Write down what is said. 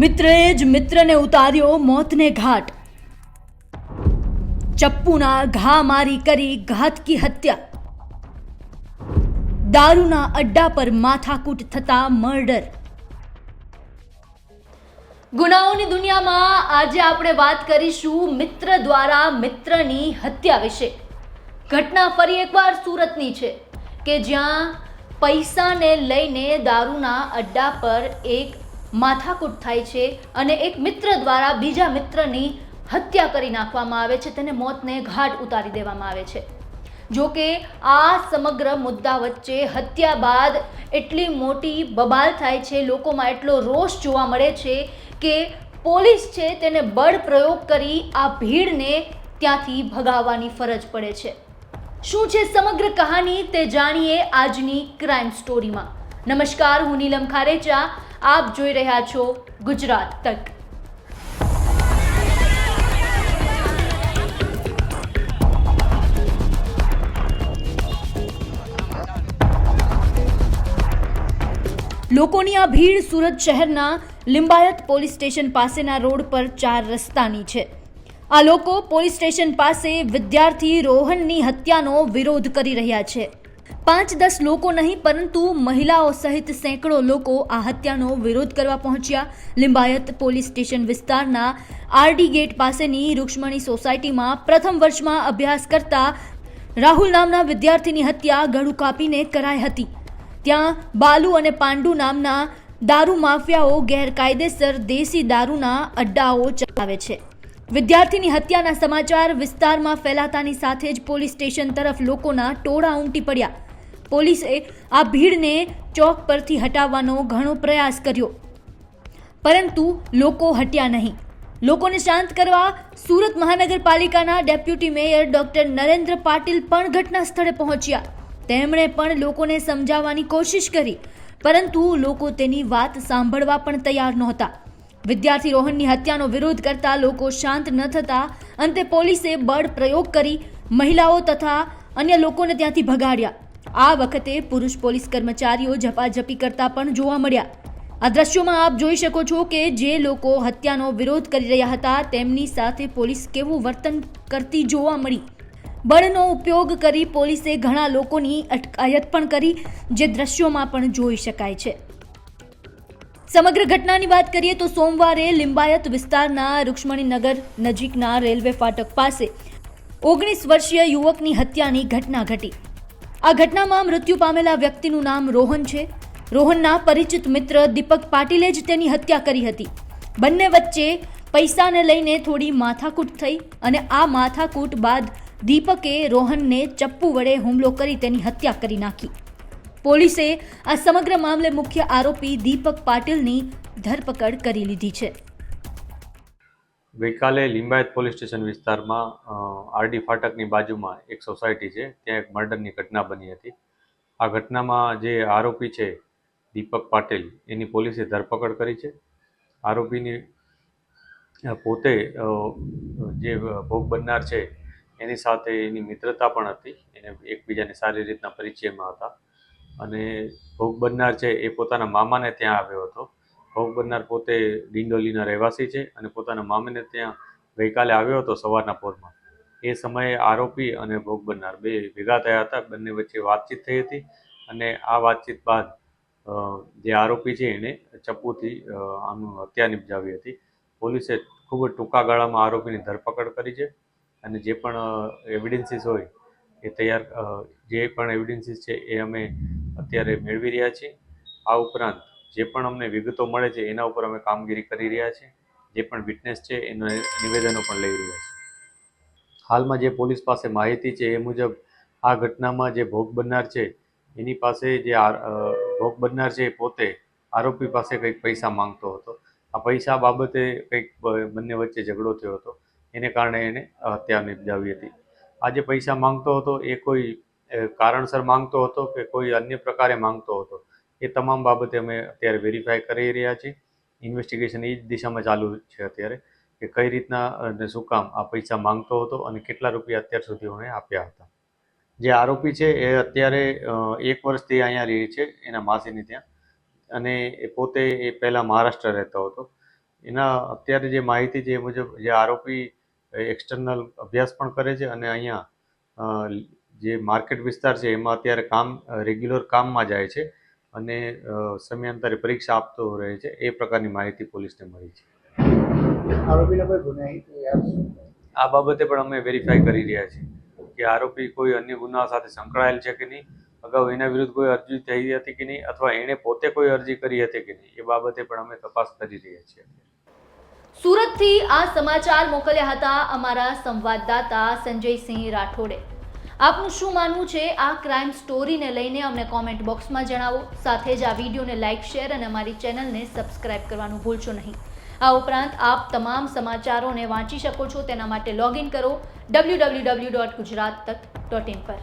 મિત્રએ જ મિત્રને ઉતાર્યો મોતને ઘાટ. ચપ્પુના ઘા મારી કરી ઘાતકી હત્યા. દારૂના અડ્ડા પર માથાકૂટ થતા મર્ડર. ગુનાઓની દુનિયામાં આજે આપણે વાત કરીશું મિત્ર દ્વારા મિત્રની હત્યા વિશે. ઘટના ફરી એકવાર સુરતની છે કે જ્યાં પૈસાને લઈને દારૂના અડ્ડા પર એક માથાકૂટ થાય છે અને એક મિત્ર દ્વારા બીજા મિત્રની હત્યા કરી નાખવામાં આવે છે, તેને મોતને ઘાટ ઉતારી દેવામાં આવે છે. જો કે આ સમગ્ર મુદ્દા વચ્ચે હત્યા બાદ એટલી મોટી બબાલ થાય છે, લોકોમાં એટલો રોષ જોવા મળે છે કે પોલીસ છે તેને બળ પ્રયોગ કરી આ ભીડને ત્યાંથી ભગાવવાની ફરજ પડે છે. શું છે સમગ્ર કહાની તે જાણીએ આજની ક્રાઇમ સ્ટોરીમાં. નમસ્કાર, હું નીલમ ખારેચા, આપ જોઈ રહ્યા છો ગુજરાત તક. લોકોની આ ભીડ સુરત શહેરના લિંબાયત પોલીસ સ્ટેશન પાસેના રોડ પર 4 રસ્તાની છે. આ લોકો પોલીસ સ્ટેશન પાસે વિદ્યાર્થી રોહનની હત્યાનો વિરોધ કરી રહ્યા છે. 5-10 લોકો નહીં પરંતુ મહિલાઓ સહિત સેંકડો લોકો આ હત્યાનો વિરોધ કરવા પહોંચ્યા. લિંબાયત પોલીસ સ્ટેશન વિસ્તારના આરડી ગેટ પાસેની રૂક્ષ્મણી સોસાયટીમાં પ્રથમ વર્ષમાં અભ્યાસ કરતા રાહુલ નામના વિદ્યાર્થીની હત્યા ગળું કાપીને કરાઈ હતી. ત્યાં બાલુ અને પાંડુ નામના દારૂ માફિયાઓ ગેરકાયદેસર દેશી દારૂના અડ્ડાઓ ચલાવે છે. વિદ્યાર્થીની હત્યાના સમાચાર વિસ્તારમાં ફેલાતાની સાથે જ પોલીસ સ્ટેશન તરફ લોકોના ટોળા ઉમટી પડ્યા. પોલીસે આ ભીડને ચોક પરથી હટાવવાનો ઘણો પ્રયાસ કર્યો, પરંતુ લોકો હટ્યા નહીં. લોકોને શાંત કરવા સુરત મહાનગરપાલિકાના deputy mayor doctor Narendra Patil પણ ઘટના સ્થળે પહોંચ્યા. તેમણે પણ લોકોને સમજાવવાની કોશિશ કરી, પરંતુ લોકો તેની વાત સાંભળવા પણ તૈયાર નહોતા. વિદ્યાર્થી રોહનની હત્યાનો વિરોધ કરતા લોકો શાંત ન થતા અંતે પોલીસે બળ પ્રયોગ કરી મહિલાઓ તથા અન્ય લોકોને ત્યાંથી ભગાડ્યા. આ વખતે પુરુષ પોલીસ કર્મચારીઓ ઝપાઝપી કરતા પણ જોવા મળ્યા. આ દ્રશ્યોમાં આપ જોઈ શકો છો કે જે લોકો હત્યાનો વિરોધ કરી રહ્યા હતા તેમની સાથે પોલીસ કેવું વર્તન કરતી જોવા મળી. બળનો ઉપયોગ કરી પોલીસે ઘણા લોકોની અટકાયત પણ કરી, જે દ્રશ્યોમાં પણ જોઈ શકાય છે. સમગ્ર ઘટનાની વાત કરીએ તો સોમવારે લિંબાયત વિસ્તારના રૂક્ષ્મણીનગર નજીકના રેલવે ફાટક પાસે 19 વર્ષીય યુવકની હત્યાની ઘટના ઘટી. આ ઘટનામાં મૃત્યુ પામેલા વ્યક્તિનું નામ રોહન છે. રોહનના પરિચિત મિત્ર દીપક પાટીલે જ તેની હત્યા કરી હતી. બંને વચ્ચે પૈસાને લઈને થોડી માથાકૂટ થઈ અને આ માથાકૂટ બાદ દીપકે રોહનને ચપ્પુ વડે હુમલો કરી તેની હત્યા કરી નાખી. પોલીસે આ સમગ્ર મામલે મુખ્ય આરોપી દીપક પાટીલની ધરપકડ કરી લીધી છે. ગઈકાલે લિંબાયત પોલીસ સ્ટેશન વિસ્તારમાં આરડી ફાટકની બાજુમાં એક સોસાયટી છે, ત્યાં એક મર્ડરની ઘટના બની હતી. આ ઘટનામાં જે આરોપી છે દીપક પાટીલ, એની પોલીસે ધરપકડ કરી છે. આરોપીની પોતે જે ભોગ બનનાર છે એની સાથે એની મિત્રતા પણ હતી, એને એકબીજાને સારી રીતના પરિચયમાં હતા. અને ભોગ બનનાર છે એ પોતાના મામાને ત્યાં આવ્યો હતો. ભોગ બનનાર પોતે ડિંડોલીના રહેવાસી છે અને પોતાના મામાને ત્યાં ગઈકાલે આવ્યો હતો સવારના પોરમાં. એ સમયે આરોપી અને ભોગ બનનાર બે ભેગા થયા હતા. બંને વચ્ચે વાતચીત થઈ હતી અને આ વાતચીત બાદ જે આરોપી છે એણે ચપ્પુથી આનું હત્યા નિપજાવી હતી. પોલીસે ખૂબ જ ટૂંકા ગાળામાં આરોપીની ધરપકડ કરી છે અને જે પણ એવિડન્સીસ હોય જે પણ એવિડન્સીસ છે એ અમે અત્યારે મેળવી રહ્યા છીએ. આ ઉપરાંત જે પણ અમને વિગતો મળે છે એના ઉપર અમે કામગીરી કરી રહ્યા છીએ. જે પણ વિટનેસ છે એના નિવેદનો પણ લઈ રહ્યા છીએ. હાલમાં જે પોલીસ પાસે માહિતી છે એ મુજબ આ ઘટનામાં જે ભોગ બનનાર છે એની પાસે જે ભોગ બનનાર છે એ પોતે આરોપી પાસે કંઈક પૈસા માંગતો હતો. આ પૈસા બાબતે કંઈક બંને વચ્ચે ઝઘડો થયો હતો, એને કારણે એને હત્યા નિપજાવી હતી. આ જે પૈસા માંગતો હતો એ કોઈ કારણસર માંગતો હતો કે કોઈ અન્ય પ્રકારે માંગતો હતો, એ તમામ બાબતે અમે અત્યારે વેરીફાઈ કરી રહ્યા છીએ. ઇન્વેસ્ટિગેશન એ જ દિશામાં ચાલુ છે અત્યારે કે કઈ રીતના અને શું કામ આ પૈસા માંગતો હતો અને કેટલા રૂપિયા અત્યાર સુધી એને આપ્યા હતા. જે આરોપી છે એ અત્યારે 1 વર્ષથી અહીંયા રહે છે એના માસીની ત્યાં, અને એ પોતે પહેલાં મહારાષ્ટ્ર રહેતો હતો એના અત્યારે જે માહિતી છે એ મુજબ જે આરોપી એક્સટર્નલ અભ્યાસ પણ કરે છે અને અહીંયા જે માર્કેટ વિસ્તાર છે એમાં અત્યારે રેગ્યુલર કામમાં જાય છે અને સમયાંતરે પરીક્ષા આપતો રહે છે. એ પ્રકારની માહિતી પોલીસને મળી છે. આરોપીને કોઈ ગુનાહિત આ બાબતે પણ અમે વેરીફાઈ કરી રહ્યા છીએ કે આરોપી કોઈ અન્ય ગુના સાથે સંકળાયેલ છે કે નહીં, અગાઉ એના વિરુદ્ધ કોઈ અરજી થઈ હતી કે નહીં, અથવા એણે પોતે કોઈ અરજી કરી હતી કે નહીં, એ બાબતે પણ અમે તપાસ કરી રહ્યા છીએ. સુરતથી આ સમાચાર મોકલ્યા હતા અમારા સંવાદદાતા સંજયસિંહ રાઠોડે. આપનું શું માનવું છે આ ક્રાઇમ સ્ટોરીને લઈને અમને કોમેન્ટ બોક્સમાં જણાવો. સાથે જ આ વિડીયોને લાઇક, શેર અને અમારી ચેનલને સબસ્ક્રાઇબ કરવાનું ભૂલશો નહીં. આ ઉપરાંત આપ તમામ સમાચારોને વાંચી શકો છો. તેના માટે લોગિન કરો www.gujarattak.in પર.